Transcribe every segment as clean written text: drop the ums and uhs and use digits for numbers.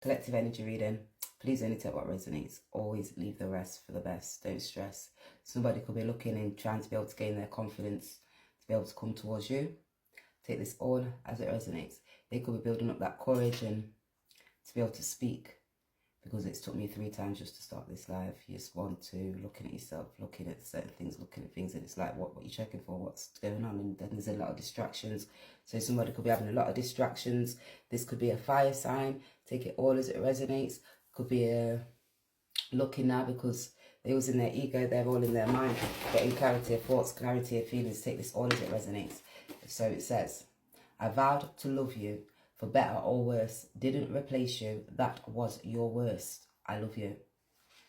Collective energy reading. Please only take what resonates. Always leave the rest for the best. Don't stress. Somebody could be looking and trying to be able to gain their confidence, to be able to come towards you. Take this all as it resonates. They could be building up that courage and to be able to speak, because it's took me 3 times just to start this live. You just want to looking at yourself, looking at certain things, looking at things, and it's like what you're checking for, what's going on, and then there's a lot of distractions. So somebody could be having a lot of distractions. This could be a fire sign. Take it all as it resonates. Could be a looking now because they was in their ego, they're all in their mind, getting clarity of thoughts, clarity of feelings. Take this all as it resonates. So it says, I vowed to love you, for better or worse, didn't replace you, that was your worst. I love you.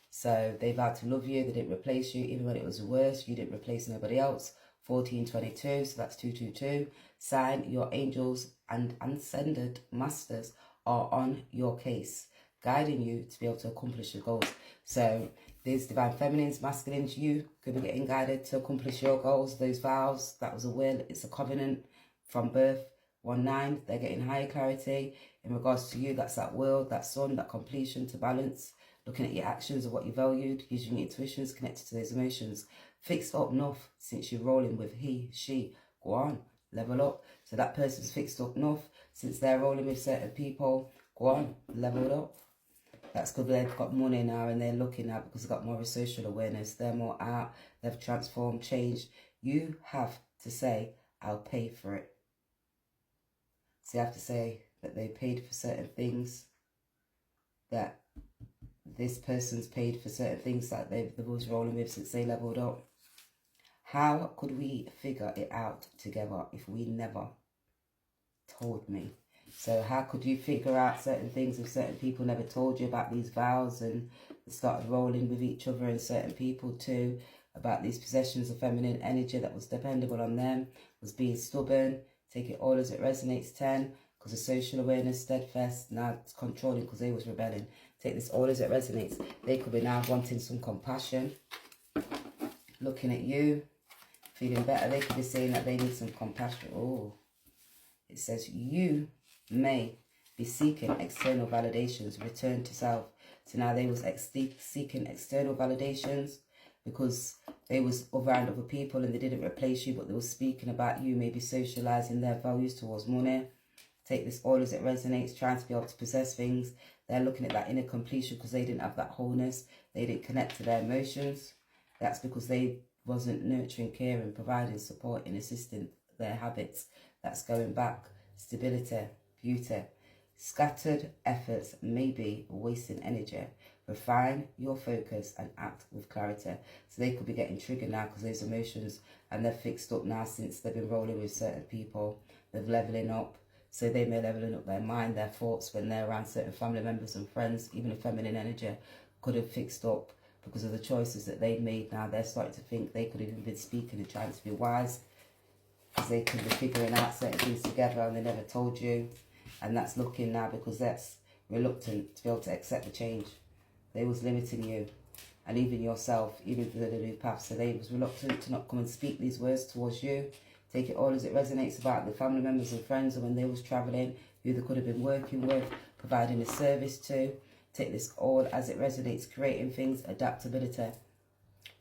So they vowed to love you, they didn't replace you, even when it was worse, you didn't replace nobody else. 1422, so that's 222. Sign, your angels and ascended masters are on your case, guiding you to be able to accomplish your goals. So these divine feminines, masculines, you could be getting guided to accomplish your goals. Those vows, that was a will, it's a covenant from birth. 1-9, they're getting higher clarity in regards to you. That's that will, that sun, that completion to balance. Looking at your actions of what you valued, using your intuitions, connected to those emotions. Fixed up enough since you're rolling with he, she. Go on, level up. So that person's fixed up enough since they're rolling with certain people. Go on, level up. That's because they've got money now and they're looking now because they've got more of a social awareness. They're more out, they've transformed, changed. You have to say, I'll pay for it. So you have to say that they paid for certain things, that this person's paid for certain things that they was rolling with since they leveled up. How could we figure it out together if we never told me? So how could you figure out certain things if certain people never told you about these vows and started rolling with each other, and certain people too, about these possessions of feminine energy that was dependable on them, was being stubborn. Take it all as it resonates. 10, because of social awareness, steadfast, now it's controlling because they was rebelling. Take this all as it resonates. They could be now wanting some compassion, looking at you, feeling better. They could be saying that they need some compassion. Oh, it says you may be seeking external validations, return to self. So now they was seeking external validations because they was around other people and they didn't replace you, but they were speaking about you, maybe socializing their values towards money. Take this all as it resonates, trying to be able to possess things. They're looking at that inner completion because they didn't have that wholeness. They didn't connect to their emotions. That's because they wasn't nurturing, caring, providing, supporting, assisting their habits. That's going back. Stability, beauty. Scattered efforts may be wasting energy. Refine your focus and act with clarity. So they could be getting triggered now because those emotions, and they're fixed up now since they've been rolling with certain people. They're leveling up. So they may leveling up their mind, their thoughts when they're around certain family members and friends. Even a feminine energy could have fixed up because of the choices that they've made. Now they're starting to think they could have even been speaking and trying to be wise, because they could be figuring out certain things together and they never told you. And that's looking now because that's reluctant to be able to accept the change. They was limiting you and even yourself, even for the new path. So they was reluctant to not come and speak these words towards you. Take it all as it resonates about the family members and friends, and when they was travelling, who they could have been working with, providing a service to. Take this all as it resonates, creating things, adaptability,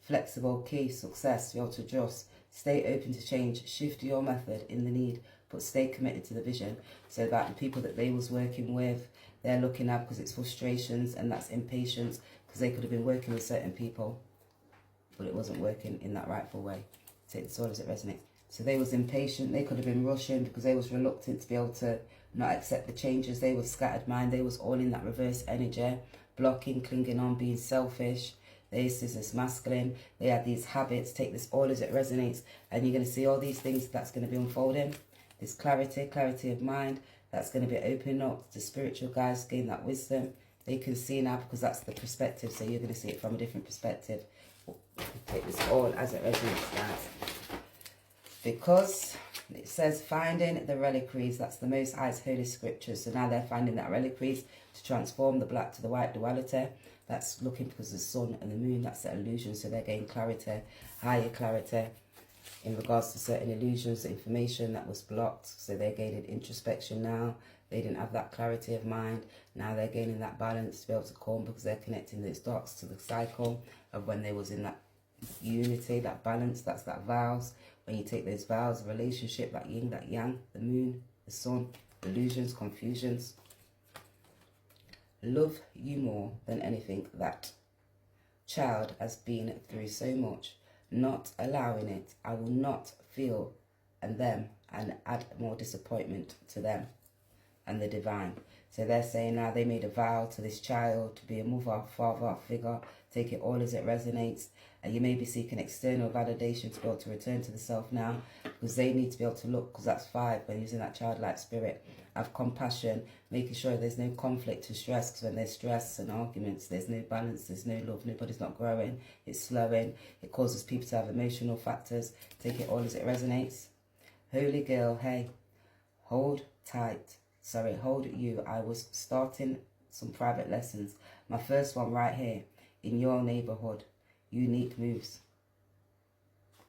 flexible, key, success, be able to adjust. Stay open to change, shift your method in the need, but stay committed to the vision. So that the people that they was working with, they're looking at because it's frustrations and that's impatience, because they could have been working with certain people, but it wasn't working in that rightful way. Take this all as it resonates. So they was impatient, they could have been rushing because they was reluctant to be able to not accept the changes. They was scattered mind, they was all in that reverse energy, blocking, clinging on, being selfish. This is this masculine. They had these habits. Take this all as it resonates, and you're going to see all these things that's going to be unfolding. This clarity of mind, that's going to be opening up. The spiritual guides gain that wisdom. They can see now because that's the perspective, so you're going to see it from a different perspective. Take this all as it resonates, guys. Because it says finding the reliquaries, that's the Most High's holy scriptures. So now they're finding that reliquaries to transform the black to the white duality. That's looking because the sun and the moon, that's the illusion. So they're getting clarity, higher clarity in regards to certain illusions, information that was blocked. So they're gaining introspection now. They didn't have that clarity of mind. Now they're gaining that balance to be able to calm, because they're connecting those dots to the cycle of when they was in that unity, that balance. That's that vows. When you take those vows, relationship, that yin, that yang, the moon, the sun, illusions, confusions. Love you more than anything. That child has been through so much. Not allowing it. I will not feel and them and add more disappointment to them and the divine. So they're saying now they made a vow to this child to be a mother, father, figure. Take it all as it resonates. And you may be seeking external validation to be able to return to the self now, because they need to be able to look, because that's 5, when using that childlike spirit. Have compassion, making sure there's no conflict and stress, because when there's stress and arguments, there's no balance, there's no love, nobody's not growing, it's slowing, it causes people to have emotional factors. Take it all as it resonates. Holy girl, hey, hold tight. Sorry, hold you. I was starting some private lessons. My first one right here, in your neighborhood. Unique moves.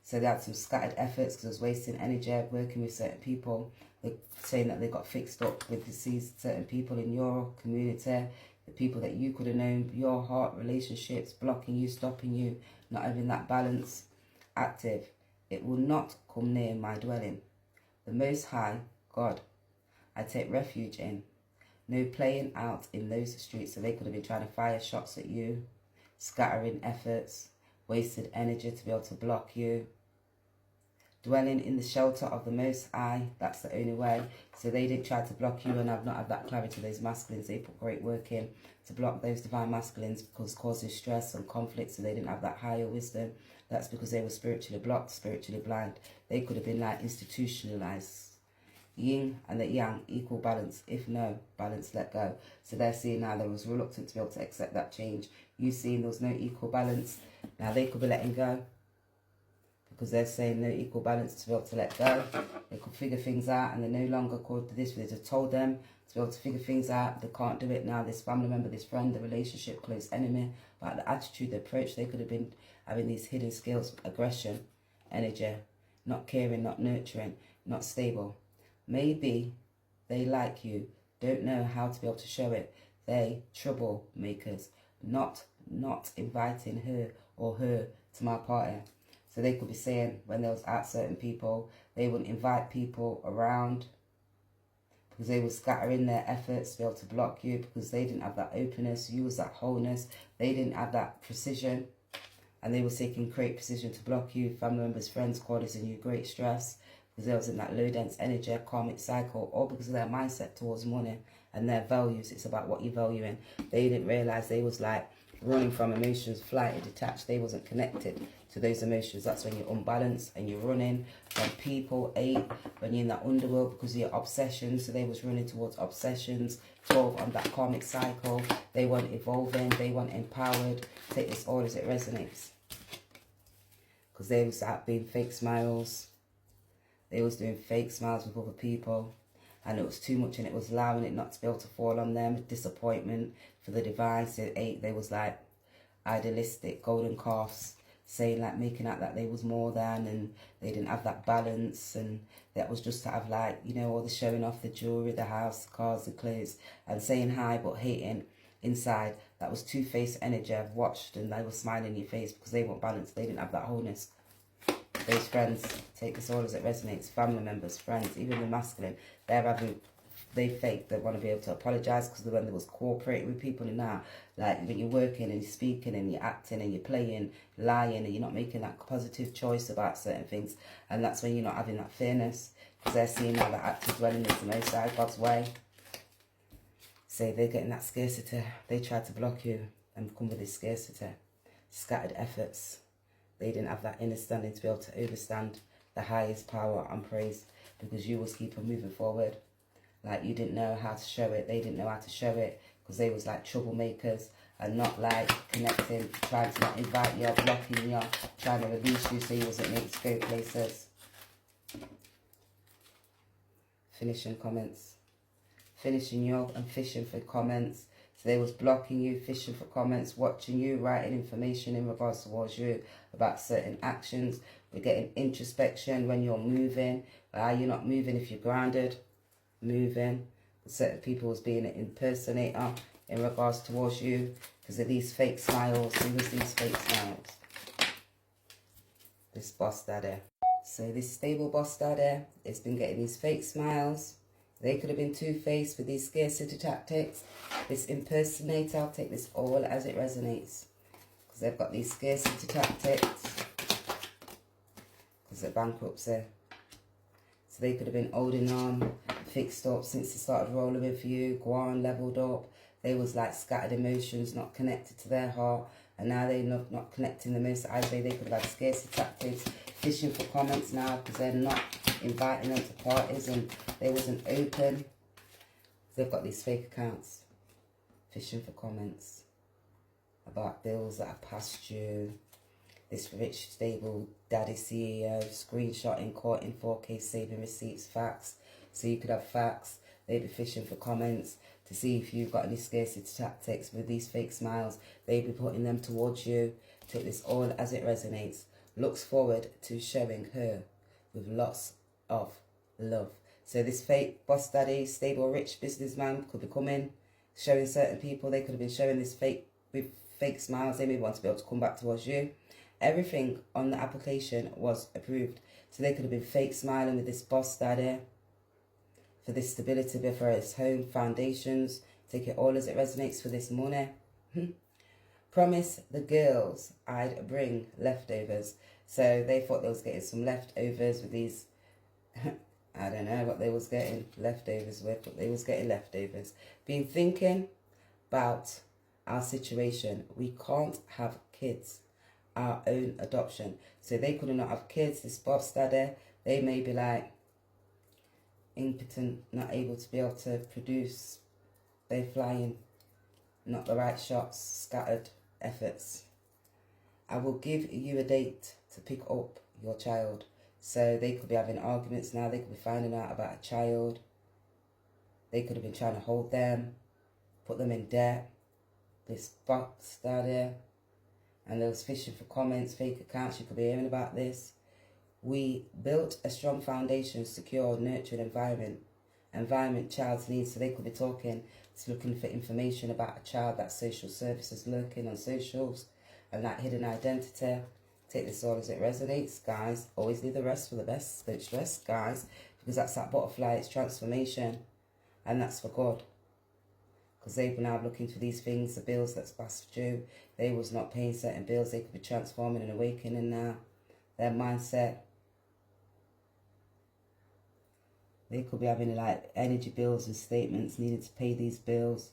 So they had some scattered efforts because it was wasting energy working with certain people. They're saying that they got fixed up with deceased certain people in your community, the people that you could have known, your heart relationships, blocking you, stopping you, not having that balance active. It will not come near my dwelling. The Most High, God, I take refuge in. No playing out in those streets. So they could have been trying to fire shots at you, scattering efforts, wasted energy to be able to block you. Dwelling in the shelter of the Most High, that's the only way. So they didn't try to block you and have not had that clarity. Those masculines, they put great work in to block those divine masculines, because causing stress and conflict, so they didn't have that higher wisdom. That's because they were spiritually blocked, spiritually blind. They could have been like institutionalized. Yin and the yang, equal balance. If no balance, let go. So they're seeing now they was reluctant to be able to accept that change. You seeing there was no equal balance. Now they could be letting go, because they're saying no equal balance to be able to let go. They could figure things out, and they're no longer called to this. They just told them to be able to figure things out. They can't do it now. This family member, this friend, the relationship, close enemy, but the attitude, the approach, they could have been having these hidden skills, aggression, energy, not caring, not nurturing, not stable. Maybe they like you, don't know how to be able to show it. They troublemakers, not inviting her or her to my party. So they could be saying when they was at certain people, they wouldn't invite people around, because they were scattering their efforts to be able to block you, because they didn't have that openness. You was that wholeness. They didn't have that precision, and they were seeking great precision to block you. Family members, friends, causing you great stress, because they was in that low dense energy, karmic cycle, all because of their mindset towards money and their values. It's about what you're valuing. They didn't realize they was like running from emotions, flighted, detached. They wasn't connected to those emotions. That's when you're unbalanced and you're running from people. 8, when you're in that underworld because of your obsessions. So they was running towards obsessions. 12, on that karmic cycle. They weren't evolving. They weren't empowered. Take this all as it resonates. Because they was out being fake smiles. They was doing fake smiles with other people. And it was too much, and it was allowing it not to be able to fall on them. Disappointment for the divine. So 8, they was like idealistic, golden calves, saying like, making out that they was more than, and they didn't have that balance, and that was just to have like, you know, all the showing off, the jewelry, the house, the cars, the clothes, and saying hi but hating inside. That was two-faced energy. I've watched, and they were smiling in your face because they weren't balanced. They didn't have that wholeness. Those friends, take this all as it resonates. Family members, friends, even the masculine, they fake. They want to be able to apologise because when they was cooperating with people, and now, like when you're working and you're speaking and you're acting and you're playing, lying, and you're not making that positive choice about certain things, and that's when you're not having that fairness, because they're seeing now that active dwelling is the Most High, God's way. So they're getting that scarcity. They try to block you and come with this scarcity, scattered efforts. They didn't have that understanding to be able to understand the highest power and praise, because you was keep on moving forward. Like you didn't know how to show it. They didn't know how to show it because they was like troublemakers and not like connecting, trying to not invite you, blocking you, trying to release you so you wasn't able to go places. Finishing comments. Finishing you and fishing for comments. So they was blocking you, fishing for comments, watching you, writing information in regards towards you about certain actions. We're getting introspection when you're moving. Why are you not moving if you're grounded? Moving. certain people was being an impersonator in regards towards you because of these fake smiles. Who was these fake smiles? This boss daddy. So this stable boss daddy has been getting these fake smiles. They could have been two-faced with these scarcity tactics. This impersonator, I'll take this all as it resonates. Because they've got these scarcity tactics. Because they're bankruptcy. So they could have been holding on, fixed up since they started rolling with you, gone, leveled up. They was like scattered emotions, not connected to their heart. And now they're not connecting the most. I say they could have had scarcity tactics, fishing for comments now because they're not inviting them to parties and they wasn't open. They've got these fake accounts, fishing for comments about bills that are past due. This rich, stable daddy CEO screenshotting, caught in 4K, saving receipts, facts. So you could have facts. They'd be fishing for comments to see if you've got any scarcity tactics with these fake smiles. They'd be putting them towards you. Take this all as it resonates. Looks forward to showing her with lots of love. So this fake boss daddy, stable, rich businessman could be coming, showing certain people. They could have been showing this fake with fake smiles. They may want to be able to come back towards you. Everything on the application was approved. So they could have been fake smiling with this boss daddy for this stability before his home foundations. Take it all as it resonates for this money. Promise the girls I'd bring leftovers. So they thought they was getting some leftovers with these, I don't know what they was getting leftovers with, but they was getting leftovers. Been thinking about our situation. We can't have kids. Our own adoption. So they could not have kids. This boss daddy, they may be like impotent, not able to be able to produce. They're flying, not the right shots, scattered efforts. I will give you a date to pick up your child. So they could be having arguments now. They could be finding out about a child. They could have been trying to hold them, put them in debt. This boss daddy. And they was fishing for comments, fake accounts. You could be hearing about this. We built a strong foundation, secure, nurturing environment child's needs. So they could be talking, looking for information about a child, that social services lurking on socials, and that hidden identity. Take this all as it resonates, guys. Always leave the rest for the best. Don't stress, guys, because that's that butterfly. It's transformation, and that's for God. Because they've been out looking for these things, the bills that's past due. They was not paying certain bills. They could be transforming and awakening now. Their mindset. They could be having like energy bills and statements, needing to pay these bills.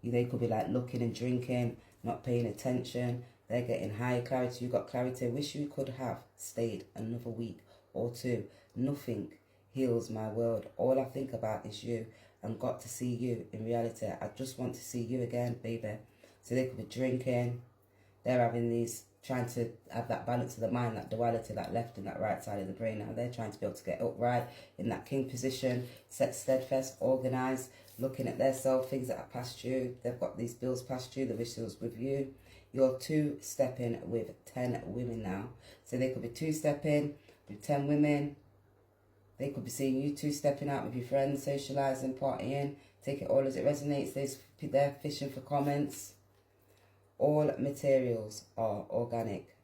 They could be like looking and drinking, not paying attention. They're getting higher clarity. You got clarity. I wish you could have stayed another week or two. Nothing heals my world. All I think about is you. And got to see you in reality. I just want to see you again, baby. So they could be drinking. They're having these, trying to have that balance of the mind, that duality, that left and that right side of the brain. Now they're trying to be able to get upright in that king position, set steadfast, organized, looking at their self, things that are past you. They've got these bills past you, the wish was with you. You're two-stepping with 10 women now. So they could be two-stepping with 10 women. They could be seeing you two stepping out with your friends, socialising, partying. Take it all as it resonates. They're fishing for comments. All materials are organic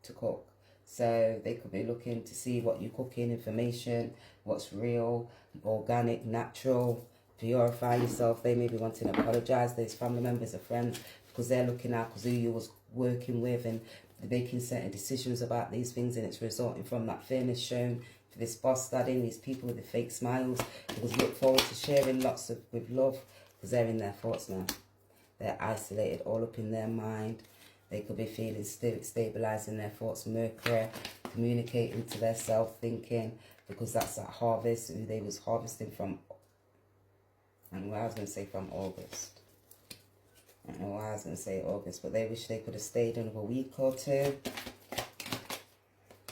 to cook. So they could be looking to see what you're cooking, information, what's real, organic, natural. Purify yourself. They may be wanting to apologise. There's family members or friends because they're looking out because who you was working with and making certain decisions about these things, and it's resulting from that fairness shown for this boss studying these people with the fake smiles, because look forward to sharing lots of with love, because they're in their thoughts now. They're isolated, all up in their mind. They could be feeling stabilizing their thoughts, Mercury, communicating to their self, thinking, because that's that harvest who they was harvesting from. And what I was going to say from August. I don't know why I was going to say August, but they wish they could have stayed another week or two.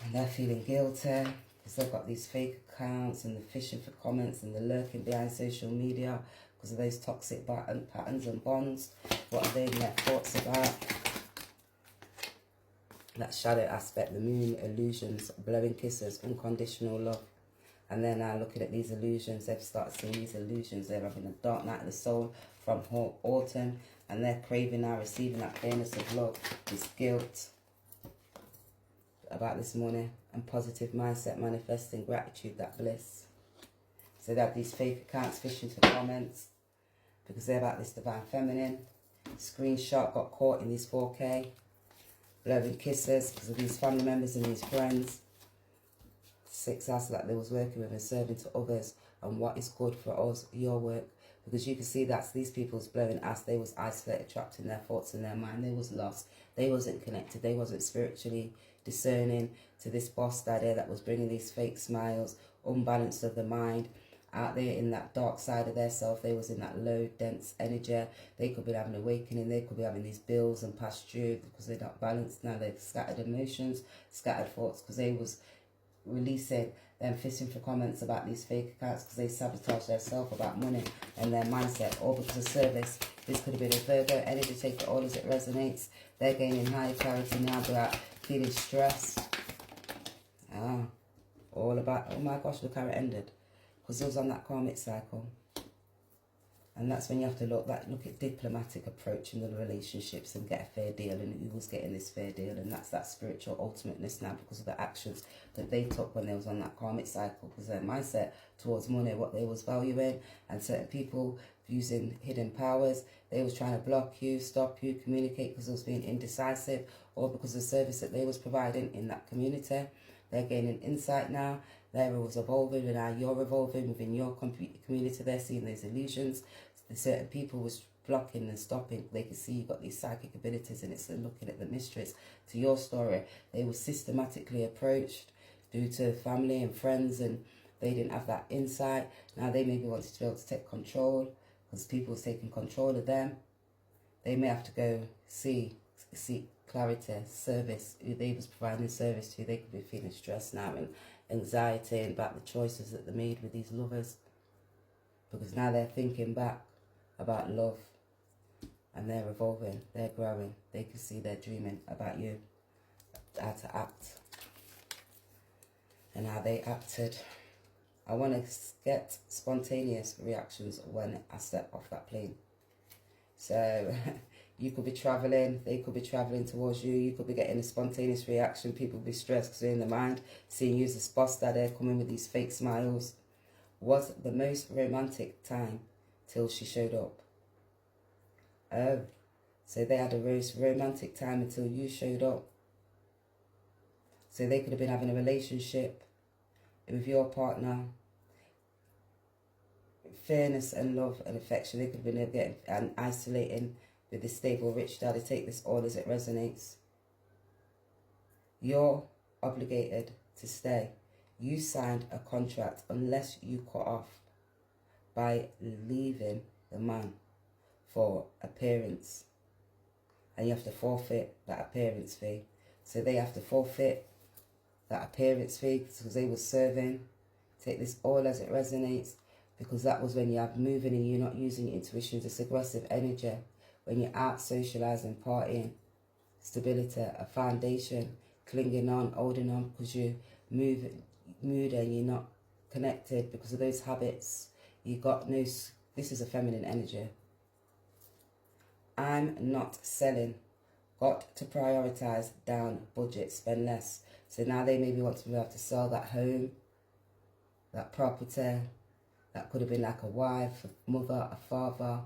And they're feeling guilty. They've got these fake accounts and the fishing for comments and the lurking behind social media because of those toxic patterns and bonds. What are they in their thoughts about? That shadow aspect, the moon, illusions, blowing kisses, unconditional love. And they're now looking at these illusions. They've started seeing these illusions. They're having a dark night of the soul from autumn. And they're craving now, receiving that clearness of love, this guilt about this money, and positive mindset, manifesting gratitude, that bliss. So they have these fake accounts fishing for comments because they're about this divine feminine. Screenshot got caught in these 4K. Blowing kisses because of these family members and these friends. 6 hours that they was working with and serving to others, and what is good for us, your work, because you can see that's these people's blowing ass. They was isolated, trapped in their thoughts and their mind. They was lost. They wasn't connected. They wasn't spiritually discerning to this boss daddy that was bringing these fake smiles, unbalance of the mind, out there in that dark side of their self. They was in that low, dense energy. They could be having an awakening. They could be having these bills and past due because they're not balanced. Now they've scattered emotions, scattered thoughts, because they was releasing them fishing for comments about these fake accounts because they sabotage themselves about money and their mindset, all because of service. This could have been a Virgo energy. Take it all as it resonates. They're gaining higher clarity now about feeling stressed. All about, oh my gosh, look how it ended, because it was on that karmic cycle. And that's when you have to look at diplomatic approach in the relationships and get a fair deal. And who was getting this fair deal? And that's that spiritual ultimateness now, because of the actions that they took when they was on that karmic cycle. Because their mindset towards money, what they was valuing, and certain people using hidden powers. They was trying to block you, stop you, communicate because it was being indecisive, or because of the service that they was providing in that community. They're gaining insight now. They was evolving, and now you're evolving within your community. They're seeing those illusions. Certain people was blocking and stopping. They could see you got these psychic abilities, and it's looking at the mysteries to your story. They were systematically approached due to family and friends, and they didn't have that insight. Now they maybe wanted to be able to take control because people was taking control of them. They may have to go seek clarity, service, who they was providing service to. They could be feeling stressed now and anxiety about the choices that they made with these lovers, because now they're thinking back about love, and they're evolving, they're growing. They can see they're dreaming about you, how to act, and how they acted. I want to get spontaneous reactions when I step off that plane. So you could be traveling, they could be traveling towards you. You could be getting a spontaneous reaction. People be stressed because they're in the mind, seeing you as a boss that they're coming with these fake smiles. Was the most romantic time till she showed up. Oh, so they had a most romantic time until you showed up. So they could have been having a relationship with your partner, fairness and love and affection. They could have been getting and isolating with this stable rich daddy. Take this all as it resonates. You're obligated to stay. You signed a contract unless you cut off by leaving the man for appearance, and you have to forfeit that appearance fee. So they have to forfeit that appearance fee because they were serving. Take this all as it resonates, because that was when you have moving and you're not using your intuition. This aggressive energy when you're out socializing, partying, stability, a foundation, clinging on, holding on because you move and you're not connected because of those habits. You got no, this is a feminine energy. I'm not selling. Got to prioritize down budget, spend less. So now they maybe want to be able to sell that home, that property. That could have been like a wife, a mother, a father,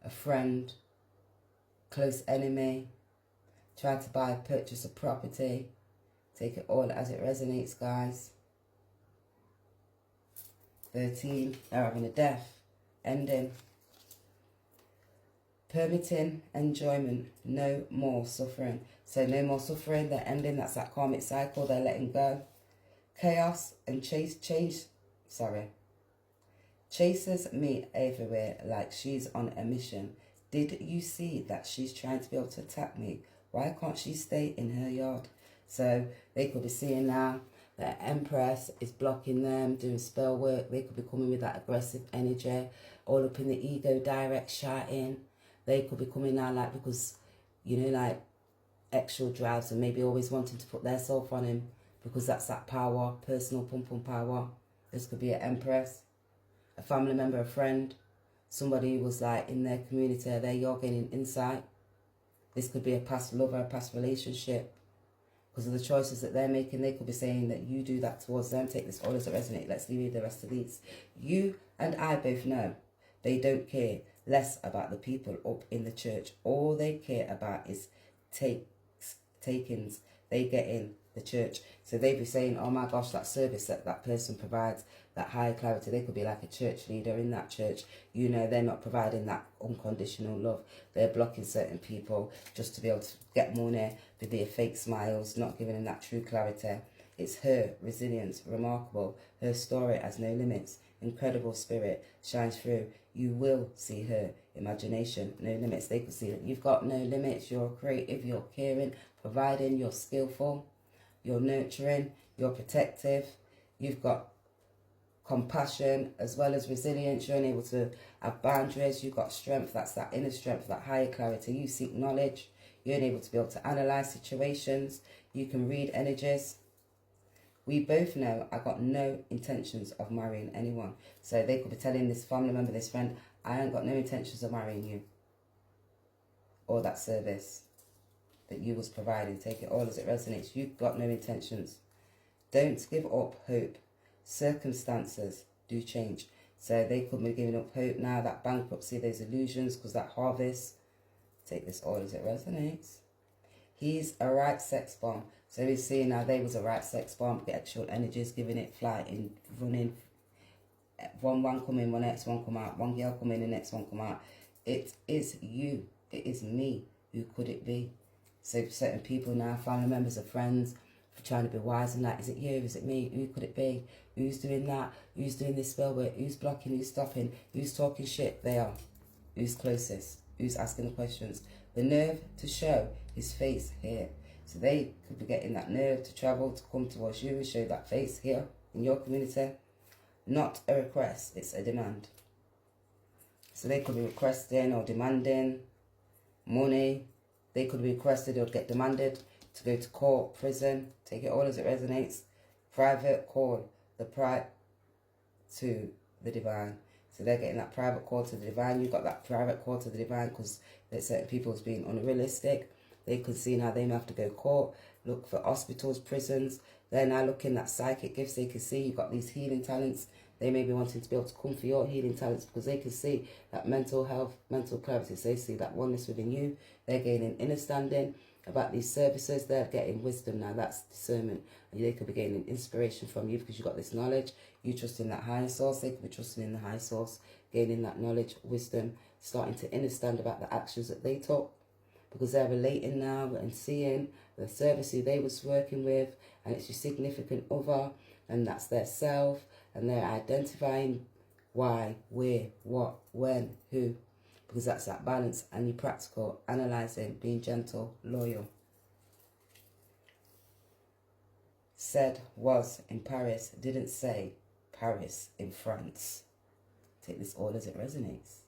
a friend, close enemy. Try to purchase a property. Take it all as it resonates, guys. 13, they're having a death, ending. Permitting enjoyment, no more suffering. So no more suffering, they're ending. That's that karmic cycle, they're letting go. Chaos and chasers me everywhere like she's on a mission. Did you see that she's trying to be able to attack me? Why can't she stay in her yard? So they could be seeing now that Empress is blocking them, doing spell work. They could be coming with that aggressive energy, all up in the ego, direct shouting. They could be coming now like, because, you know, like actual drives and maybe always wanting to put their self on him, because that's that power, personal pum power. This could be an empress, a family member, a friend, somebody who was like in their community, there you're gaining insight. This could be a past lover, a past relationship. Because of the choices that they're making, they could be saying that you do that towards them. Take this all as it resonates. Let's read the rest of these. You and I both know they don't care less about the people up in the church. All they care about is takings they get in the church. So they'd be saying, oh my gosh, that service that that person provides, that higher clarity. They could be like a church leader in that church. You know, they're not providing that unconditional love. They're blocking certain people just to be able to get money with their fake smiles, not giving them that true clarity. It's her resilience, remarkable. Her story has no limits. Incredible spirit shines through. You will see her imagination, no limits. They could see that you've got no limits. You're creative, you're caring, providing, you're skillful, you're nurturing, you're protective. You've got compassion as well as resilience. You're able to have boundaries. You've got strength. That's that inner strength, that higher clarity. You seek knowledge. You're able to be able to analyze situations. You can read energies. We both know I got no intentions of marrying anyone. So they could be telling this family member, this friend, I ain't got no intentions of marrying you. Or that service that you was providing. Take it all as it resonates. You've got no intentions. Don't give up hope. Circumstances do change. So they could be giving up hope now. That bankruptcy, those illusions, because that harvest. Take this all as it resonates. He's a right sex bomb. So he's seeing now they was a right sex bomb. Get actual energies, giving it flight, running. One come in, one next one come out. One girl come in, the next one come out. It is you. It is me. Who could it be? So for certain people now, family members or friends, for trying to be wise and that, is it you? Is it me? Who could it be? Who's doing that? Who's doing this spell work? Who's blocking? Who's stopping? Who's talking shit? They are. Who's closest? Who's asking the questions? The nerve to show his face here. So they could be getting that nerve to travel, to come towards you and show that face here in your community. Not a request, it's a demand. So they could be requesting or demanding money. They could be requested or get demanded to go to court, prison. Take it all as it resonates. Private call, the pride to the divine. So they're getting that private call to the divine. You've got that private call to the divine because there's certain people as being unrealistic. They could see now they may have to go court, look for hospitals, prisons. They're now looking at psychic gifts. They can see you've got these healing talents. They may be wanting to be able to come for your healing talents because they can see that mental health, mental clarity. So they see that oneness within you. They're gaining understanding about these services. They're getting wisdom now. That's discernment. And they could be gaining inspiration from you because you've got this knowledge. You trust in that higher source. They could be trusting in the higher source, gaining that knowledge, wisdom, starting to understand about the actions that they took. Because they're relating now and seeing the service who they was working with, and it's your significant other, and that's their self, and they're identifying why, where, what, when, who, because that's that balance, and you're practical, analysing, being gentle, loyal. Said was in Paris, didn't say Paris in France. Take this all as it resonates.